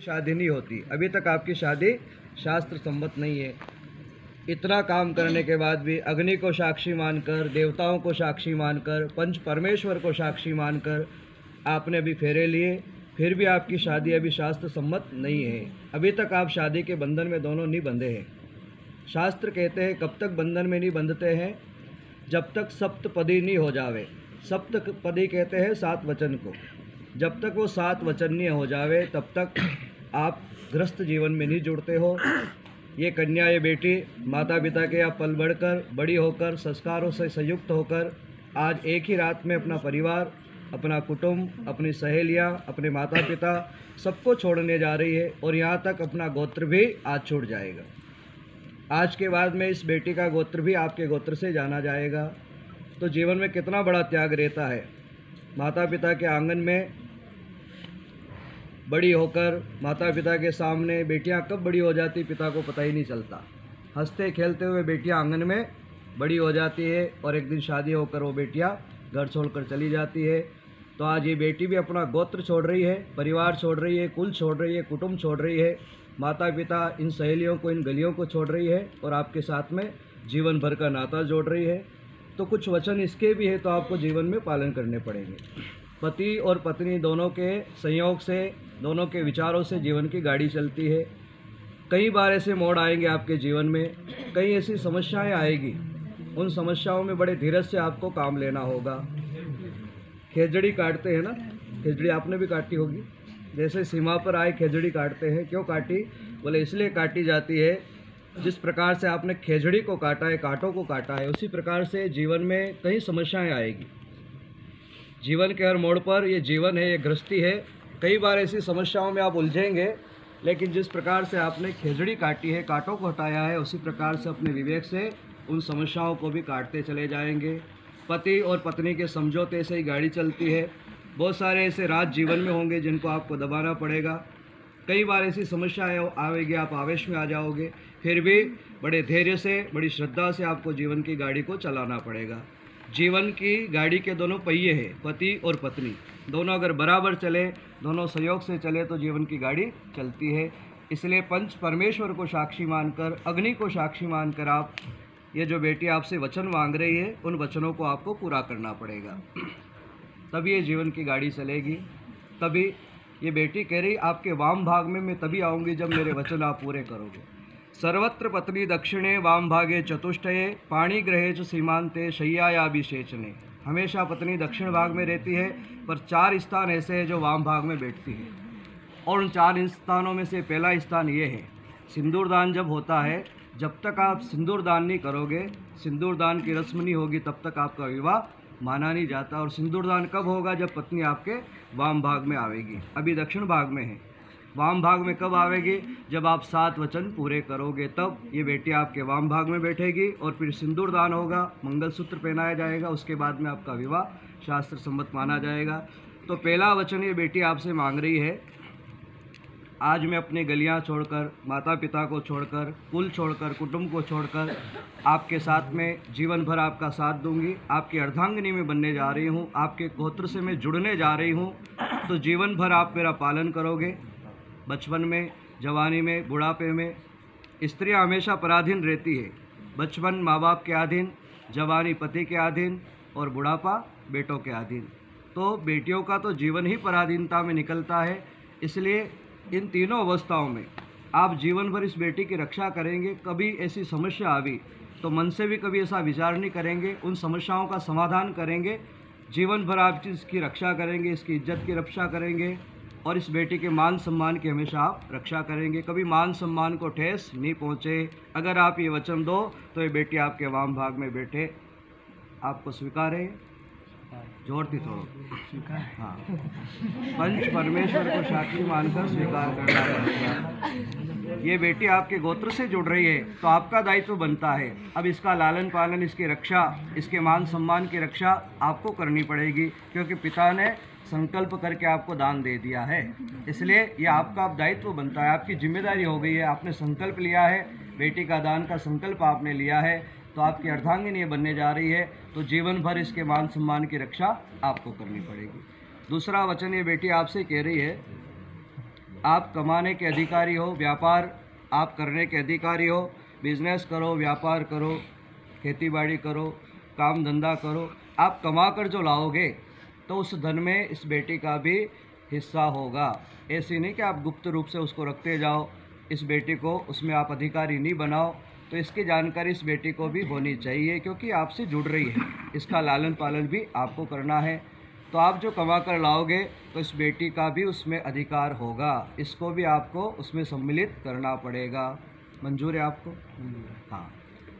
शादी नहीं होती। अभी तक आपकी शादी शास्त्र सम्मत नहीं है। इतना काम करने के बाद भी अग्नि को साक्षी मानकर, देवताओं को साक्षी मानकर, पंच परमेश्वर को साक्षी मानकर आपने अभी फेरे लिए, फिर भी आपकी शादी अभी शास्त्र सम्मत नहीं है। अभी तक आप शादी के बंधन में दोनों नहीं बंधे हैं। शास्त्र कहते हैं कब तक बंधन में नहीं बंधते हैं, जब तक सप्तपदी नहीं हो जावे। सप्तपदी कहते हैं 7 वचन को। जब तक वो 7 वचन नहीं हो जावे तब तक आप गृहस्थ जीवन में नहीं जुड़ते हो। ये कन्या, ये बेटी माता पिता के आप पल बढ़कर बड़ी होकर संस्कारों से संयुक्त होकर आज एक ही रात में अपना परिवार, अपना कुटुंब, अपनी सहेलियां, अपने माता पिता सबको छोड़ने जा रही है और यहाँ तक अपना गोत्र भी आज छूट जाएगा। आज के बाद में इस बेटी का गोत्र भी आपके गोत्र से जाना जाएगा। तो जीवन में कितना बड़ा त्याग रहता है। माता पिता के आंगन में बड़ी होकर, माता पिता के सामने बेटियां कब बड़ी हो जाती पिता को पता ही नहीं चलता। हंसते खेलते हुए बेटियां आंगन में बड़ी हो जाती है और एक दिन शादी होकर वो बेटियां घर छोड़कर चली जाती है। तो आज ये बेटी भी अपना गोत्र छोड़ रही है, परिवार छोड़ रही है, कुल छोड़ रही है, कुटुंब छोड़ रही है, माता पिता, इन सहेलियों को, इन गलियों को छोड़ रही है और आपके साथ में जीवन भर का नाता जोड़ रही है। तो कुछ वचन इसके भी है तो आपको जीवन में पालन करने पड़ेंगे। पति और पत्नी दोनों के संयोग से, दोनों के विचारों से जीवन की गाड़ी चलती है। कई बार ऐसे मोड़ आएंगे आपके जीवन में, कई ऐसी समस्याएं आएगी। उन समस्याओं में बड़े धीरज से आपको काम लेना होगा। खेजड़ी काटते हैं ना, खेजड़ी आपने भी काटी होगी। जैसे सीमा पर आए खेजड़ी काटते हैं, क्यों काटी? बोले इसलिए काटी जाती है जिस प्रकार से आपने खेजड़ी को काटा है, कांटों को काटा है, उसी प्रकार से जीवन में कई समस्याएं आएगी। जीवन के हर मोड़ पर ये जीवन है, ये गृहस्थी है। कई बार ऐसी समस्याओं में आप उलझेंगे, लेकिन जिस प्रकार से आपने खेजड़ी काटी है, कांटों को हटाया है, उसी प्रकार से अपने विवेक से उन समस्याओं को भी काटते चले जाएंगे। पति और पत्नी के समझौते से ही गाड़ी चलती है। बहुत सारे ऐसे राज जीवन में होंगे जिनको आपको दबाना पड़ेगा। कई बार ऐसी समस्याएं आएगी, आप आवेश में आ जाओगे, फिर भी बड़े धैर्य से, बड़ी श्रद्धा से आपको जीवन की गाड़ी को चलाना पड़ेगा। जीवन की गाड़ी के दोनों पहिए हैं, पति और पत्नी, दोनों अगर बराबर चले, दोनों सहयोग से चले तो जीवन की गाड़ी चलती है। इसलिए पंच परमेश्वर को साक्षी मानकर, अग्नि को साक्षी मानकर आप, ये जो बेटी आपसे वचन मांग रही है, उन वचनों को आपको पूरा करना पड़ेगा। तभी ये जीवन की गाड़ी चलेगी। तभी ये बेटी कह रही आपके वाम भाग में मैं तभी आऊँगी जब मेरे वचन आप पूरे करोगे। सर्वत्र पत्नी दक्षिणे वाम भागे चतुष्टये पाणी ग्रहे च सीमांते शय्यायाभिषेचने। हमेशा पत्नी दक्षिण भाग में रहती है, पर 4 स्थान ऐसे हैं जो वाम भाग में बैठती है। और उन 4 स्थानों में से पहला स्थान ये है, सिंदूर दान जब होता है, जब तक आप सिंदूर दान नहीं करोगे, सिंदूर दान की रस्म नहीं होगी, तब तक आपका विवाह माना नहीं जाता। और सिंदूर दान कब होगा? जब पत्नी आपके वाम भाग में आवेगी। अभी दक्षिण भाग में है, वाम भाग में कब आवेगी? जब आप 7 वचन पूरे करोगे, तब ये बेटी आपके वाम भाग में बैठेगी और फिर सिंदूर दान होगा, मंगलसूत्र पहनाया जाएगा, उसके बाद में आपका विवाह शास्त्र सम्मत माना जाएगा। तो पहला वचन ये बेटी आपसे मांग रही है, आज मैं अपनी गलियां छोड़कर, माता पिता को छोड़कर, कुल छोड़कर, कुटुंब को छोड़कर आपके साथ में जीवन भर आपका साथ दूंगी। आपकी अर्धांगिनी में बनने जा रही हूँ, आपके गोत्र से मैं जुड़ने जा रही हूँ। तो जीवन भर आप मेरा पालन करोगे। बचपन में, जवानी में, बुढ़ापे में स्त्रियां हमेशा पराधीन रहती है। बचपन माँ बाप के अधीन, जवानी पति के अधीन और बुढ़ापा बेटों के अधीन। तो बेटियों का तो जीवन ही पराधीनता में निकलता है। इसलिए इन तीनों अवस्थाओं में आप जीवन भर इस बेटी की रक्षा करेंगे। कभी ऐसी समस्या आई तो मन से भी कभी ऐसा विचार नहीं करेंगे, उन समस्याओं का समाधान करेंगे। जीवन भर आप इसकी रक्षा करेंगे, इसकी इज्जत की रक्षा करेंगे और इस बेटी के मान सम्मान की हमेशा आप रक्षा करेंगे। कभी मान सम्मान को ठेस नहीं पहुँचे। अगर आप ये वचन दो तो ये बेटी आपके वाम भाग में बैठे। आपको स्वीकार है? जोर थी थोड़ा। हाँ, पंच परमेश्वर को साक्षी मानकर स्वीकार करना पड़ेगा। ये बेटी आपके गोत्र से जुड़ रही है तो आपका दायित्व बनता है। अब इसका लालन पालन, इसकी रक्षा, इसके मान सम्मान की रक्षा आपको करनी पड़ेगी, क्योंकि पिता ने संकल्प करके आपको दान दे दिया है। इसलिए ये आपका अब दायित्व बनता है, आपकी जिम्मेदारी हो गई है। आपने संकल्प लिया है, बेटी का दान का संकल्प आपने लिया है, तो आपकी अर्धांगिनी बनने जा रही है। तो जीवन भर इसके मान सम्मान की रक्षा आपको करनी पड़ेगी। दूसरा वचन ये बेटी आपसे कह रही है, आप कमाने के अधिकारी हो, व्यापार आप करने के अधिकारी हो, बिजनेस करो, व्यापार करो, खेती बाड़ी करो, काम धंधा करो, आप कमा कर जो लाओगे तो उस धन में इस बेटी का भी हिस्सा होगा। ऐसे नहीं कि आप गुप्त रूप से उसको रखते जाओ, इस बेटी को उसमें आप अधिकारी नहीं बनाओ। तो इसकी जानकारी इस बेटी को भी होनी चाहिए, क्योंकि आपसे जुड़ रही है, इसका लालन पालन भी आपको करना है। तो आप जो कमा कर लाओगे तो इस बेटी का भी उसमें अधिकार होगा, इसको भी आपको उसमें सम्मिलित करना पड़ेगा। मंजूर है आपको? हाँ,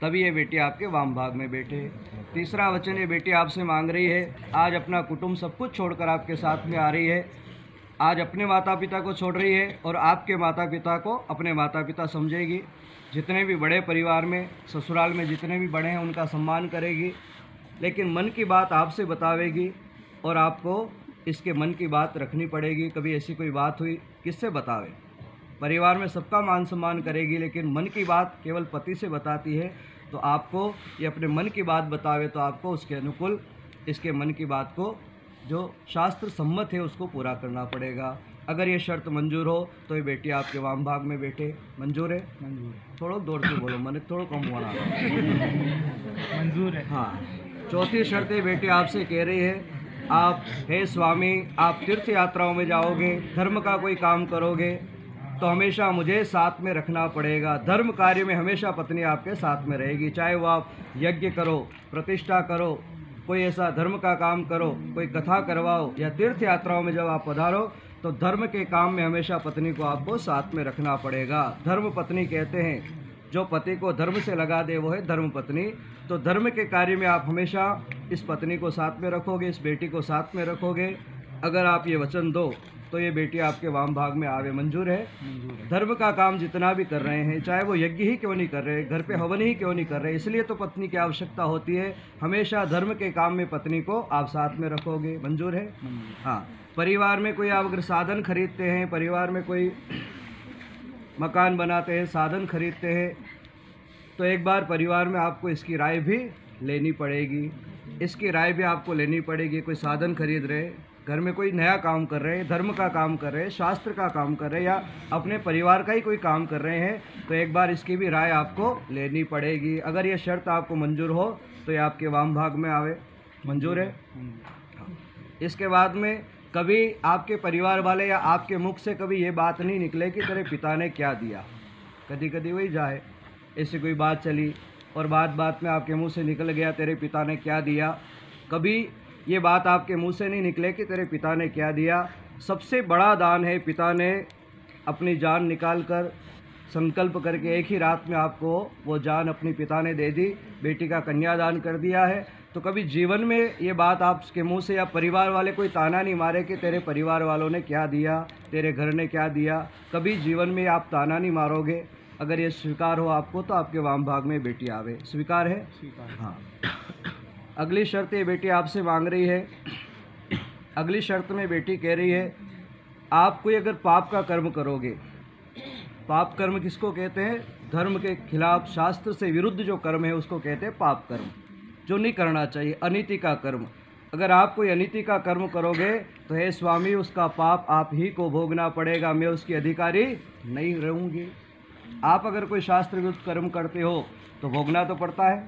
तभी ये बेटी आपके वाम भाग में बैठे। तीसरा वचन ये बेटी आपसे मांग रही है, आज अपना कुटुंब सब कुछ छोड़कर आपके साथ में आ रही है। आज अपने माता पिता को छोड़ रही है और आपके माता पिता को अपने माता पिता समझेगी। जितने भी बड़े परिवार में, ससुराल में जितने भी बड़े हैं उनका सम्मान करेगी, लेकिन मन की बात आपसे बतावेगी और आपको इसके मन की बात रखनी पड़ेगी। कभी ऐसी कोई बात हुई, किससे बतावे? परिवार में सबका मान सम्मान करेगी, लेकिन मन की बात केवल पति से बताती है। तो आपको ये अपने मन की बात बतावे तो आपको उसके अनुकूल इसके मन की बात को जो शास्त्र सम्मत है उसको पूरा करना पड़ेगा। अगर ये शर्त मंजूर हो तो ये बेटी आपके वाम भाग में बैठे। मंजूर है? मंजूर। थोड़ा जोर से बोलो, मन थोड़ा कम होना। मंजूर है। हाँ, चौथी शर्त ये बेटी आपसे कह रही है, आप हे स्वामी, आप तीर्थ यात्राओं में जाओगे, धर्म का कोई काम करोगे तो हमेशा मुझे साथ में रखना पड़ेगा। धर्म कार्य में हमेशा पत्नी आपके साथ में रहेगी, चाहे वो आप यज्ञ करो, प्रतिष्ठा करो, कोई ऐसा धर्म का काम करो, कोई कथा करवाओ या तीर्थ यात्राओं में जब आप पधारो तो धर्म के काम में हमेशा पत्नी को आपको साथ में रखना पड़ेगा। धर्म पत्नी कहते हैं, जो पति को धर्म से लगा दे वो है धर्म पत्नी। तो धर्म के कार्य में आप हमेशा इस पत्नी को साथ में रखोगे, इस बेटी को साथ में रखोगे। अगर आप ये वचन दो तो ये बेटी आपके वाम भाग में आवे। मंजूर है? मंजूर है। धर्म का काम जितना भी कर रहे हैं, चाहे वो यज्ञ ही क्यों नहीं कर रहे, घर पे हवन ही क्यों नहीं कर रहे, इसलिए तो पत्नी की आवश्यकता होती है। हमेशा धर्म के काम में पत्नी को आप साथ में रखोगे। मंजूर है? हाँ। परिवार में कोई आप अगर साधन खरीदते हैं, परिवार में कोई मकान बनाते हैं, साधन खरीदते हैं, तो एक बार परिवार में आपको इसकी राय भी लेनी पड़ेगी। इसकी राय भी आपको लेनी पड़ेगी। कोई साधन खरीद रहे, घर में कोई नया काम कर रहे हैं, धर्म का काम कर रहे हैं, शास्त्र का काम कर रहे हैं, या अपने परिवार का ही कोई काम कर रहे हैं, तो एक बार इसकी भी राय आपको लेनी पड़ेगी। अगर ये शर्त आपको मंजूर हो तो ये आपके वाम भाग में आवे। मंजूर है? इसके बाद में कभी आपके परिवार वाले या आपके मुख से कभी ये बात नहीं निकले कि तेरे पिता ने क्या दिया। कभी कभी वही जाए, ऐसी कोई बात चली और बात बात में आपके मुंह से निकल गया तेरे पिता ने क्या दिया। कभी ये बात आपके मुंह से नहीं निकले कि तेरे पिता ने क्या दिया। सबसे बड़ा दान है, पिता ने अपनी जान निकाल कर संकल्प करके एक ही रात में आपको वो जान अपनी पिता ने दे दी, बेटी का कन्यादान कर दिया है। तो कभी जीवन में ये बात आपके मुंह से या परिवार वाले कोई ताना नहीं मारे कि तेरे परिवार वालों ने क्या दिया, तेरे घर ने क्या दिया। कभी जीवन में आप ताना नहीं मारोगे। अगर ये स्वीकार हो आपको तो आपके वाम भाग में बेटी आवे। स्वीकार है? स्वीकार। हाँ। अगली शर्त ये बेटी आपसे मांग रही है। अगली शर्त में बेटी कह रही है, आप कोई अगर पाप का कर्म करोगे, पाप कर्म किसको कहते हैं? धर्म के खिलाफ, शास्त्र से विरुद्ध जो कर्म है उसको कहते हैं पाप कर्म, जो नहीं करना चाहिए, अनीति का कर्म। अगर आप कोई अनीति का कर्म करोगे तो हे स्वामी, उसका पाप आप ही को भोगना पड़ेगा, मैं उसकी अधिकारी नहीं रहूँगी। आप अगर कोई शास्त्र विरुद्ध कर्म करते हो तो भोगना तो पड़ता है,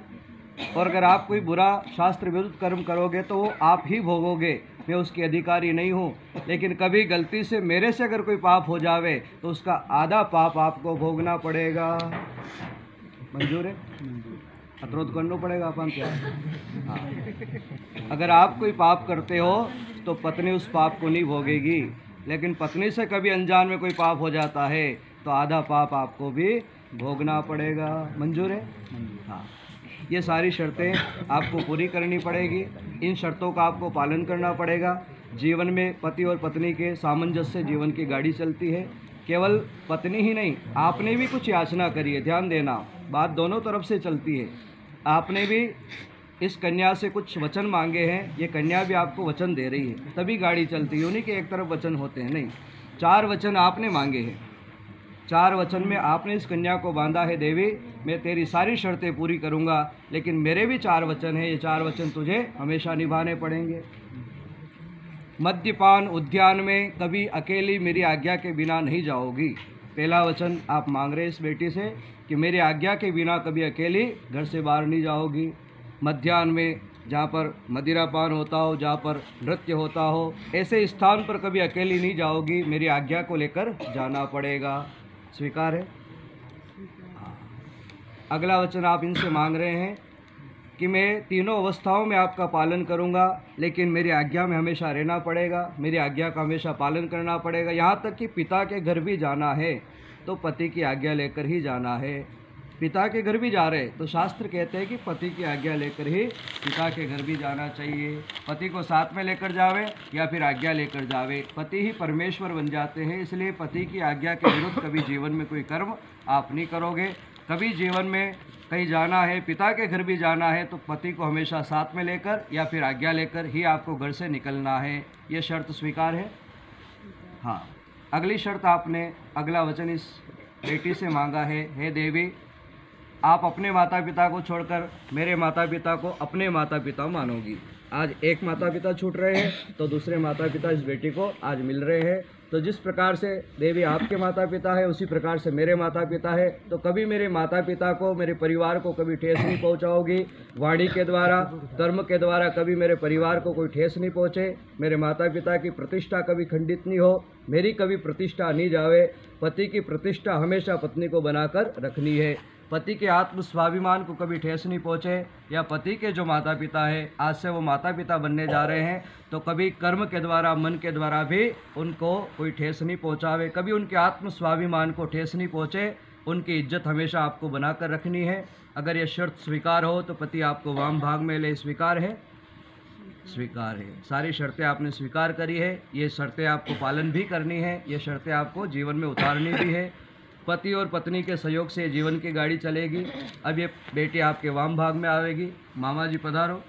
और अगर आप कोई बुरा शास्त्र विरुद्ध कर्म करोगे तो वो आप ही भोगोगे, मैं उसकी अधिकारी नहीं हूँ। लेकिन कभी गलती से मेरे से अगर कोई पाप हो जावे तो उसका आधा पाप आपको भोगना पड़ेगा। मंजूर है? अतरोध करना पड़ेगा अपन क्या? हाँ। अगर आप कोई पाप करते हो तो पत्नी उस पाप को नहीं भोगेगी, लेकिन पत्नी से कभी अनजान में कोई पाप हो जाता है तो आधा पाप आपको भी भोगना पड़ेगा। मंजूर है? हाँ। ये सारी शर्तें आपको पूरी करनी पड़ेगी। इन शर्तों का आपको पालन करना पड़ेगा। जीवन में पति और पत्नी के सामंजस्य से जीवन की गाड़ी चलती है। केवल पत्नी ही नहीं, आपने भी कुछ याचना करी है, ध्यान देना, बात दोनों तरफ से चलती है। आपने भी इस कन्या से कुछ वचन मांगे हैं, ये कन्या भी आपको वचन दे रही है, तभी गाड़ी चलती है। उन्हीं के एक तरफ वचन होते हैं, नहीं, 4 वचन आपने मांगे हैं। 4 वचन में आपने इस कन्या को बांधा है, देवी मैं तेरी सारी शर्तें पूरी करूंगा, लेकिन मेरे भी 4 वचन हैं, ये 4 वचन तुझे हमेशा निभाने पड़ेंगे। मद्यपान उद्यान में कभी अकेली मेरी आज्ञा के बिना नहीं जाओगी। पहला वचन आप मांग रहे इस बेटी से कि मेरी आज्ञा के बिना कभी अकेली घर से बाहर नहीं जाओगी। मध्याह्न में जहाँ पर मदिरापान होता हो, जहाँ पर नृत्य होता हो, ऐसे स्थान पर कभी अकेली नहीं जाओगी, मेरी आज्ञा को लेकर जाना पड़ेगा। स्वीकार है? अगला वचन आप इनसे मांग रहे हैं कि मैं तीनों अवस्थाओं में आपका पालन करूंगा, लेकिन मेरी आज्ञा में हमेशा रहना पड़ेगा, मेरी आज्ञा का हमेशा पालन करना पड़ेगा। यहाँ तक कि पिता के घर भी जाना है तो पति की आज्ञा लेकर ही जाना है। पिता के घर भी जा रहे तो शास्त्र कहते हैं कि पति की आज्ञा लेकर ही पिता के घर भी जाना चाहिए। पति को साथ में लेकर जावे या फिर आज्ञा लेकर जावे, पति ही परमेश्वर बन जाते हैं। इसलिए पति की आज्ञा के विरुद्ध कभी जीवन में कोई कर्म आप नहीं करोगे। कभी जीवन में कहीं जाना है, पिता के घर भी जाना है, तो पति को हमेशा साथ में लेकर या फिर आज्ञा लेकर ही आपको घर से निकलना है। ये शर्त स्वीकार है? हाँ। अगली शर्त आपने, अगला वचन इस बेटी से मांगा है, हे देवी, आप अपने माता पिता को छोड़कर मेरे माता पिता को अपने माता पिता मानोगी। आज एक माता पिता छूट रहे हैं तो दूसरे माता पिता इस बेटी को आज मिल रहे हैं। तो जिस प्रकार से देवी आपके माता पिता है, उसी प्रकार से मेरे माता पिता है। तो कभी मेरे माता पिता को, मेरे परिवार को कभी ठेस नहीं पहुंचाओगी। वाणी के द्वारा, कर्म के द्वारा कभी मेरे परिवार को कोई ठेस नहीं पहुंचे। मेरे माता पिता की प्रतिष्ठा कभी खंडित नहीं हो, मेरी कभी प्रतिष्ठा नहीं जावे। पति की प्रतिष्ठा हमेशा पत्नी को बनाकर रखनी है। पति के आत्म स्वाभिमान को कभी ठेस नहीं पहुँचे, या पति के जो माता पिता है आज से वो माता पिता बनने जा रहे हैं, तो कभी कर्म के द्वारा, मन के द्वारा भी उनको कोई ठेस नहीं पहुँचावे। कभी उनके आत्म स्वाभिमान को ठेस नहीं पहुँचे। उनकी इज्जत हमेशा आपको बनाकर रखनी है। अगर ये शर्त स्वीकार हो तो पति आपको वाम भाग में ले। स्वीकार है? स्वीकार है। सारी शर्तें आपने स्वीकार करी है। ये शर्तें आपको पालन भी करनी है, ये शर्तें आपको जीवन में उतारनी भी है। पति और पत्नी के सहयोग से जीवन की गाड़ी चलेगी। अब ये बेटी आपके वाम भाग में आवेगी। मामा जी पधारो।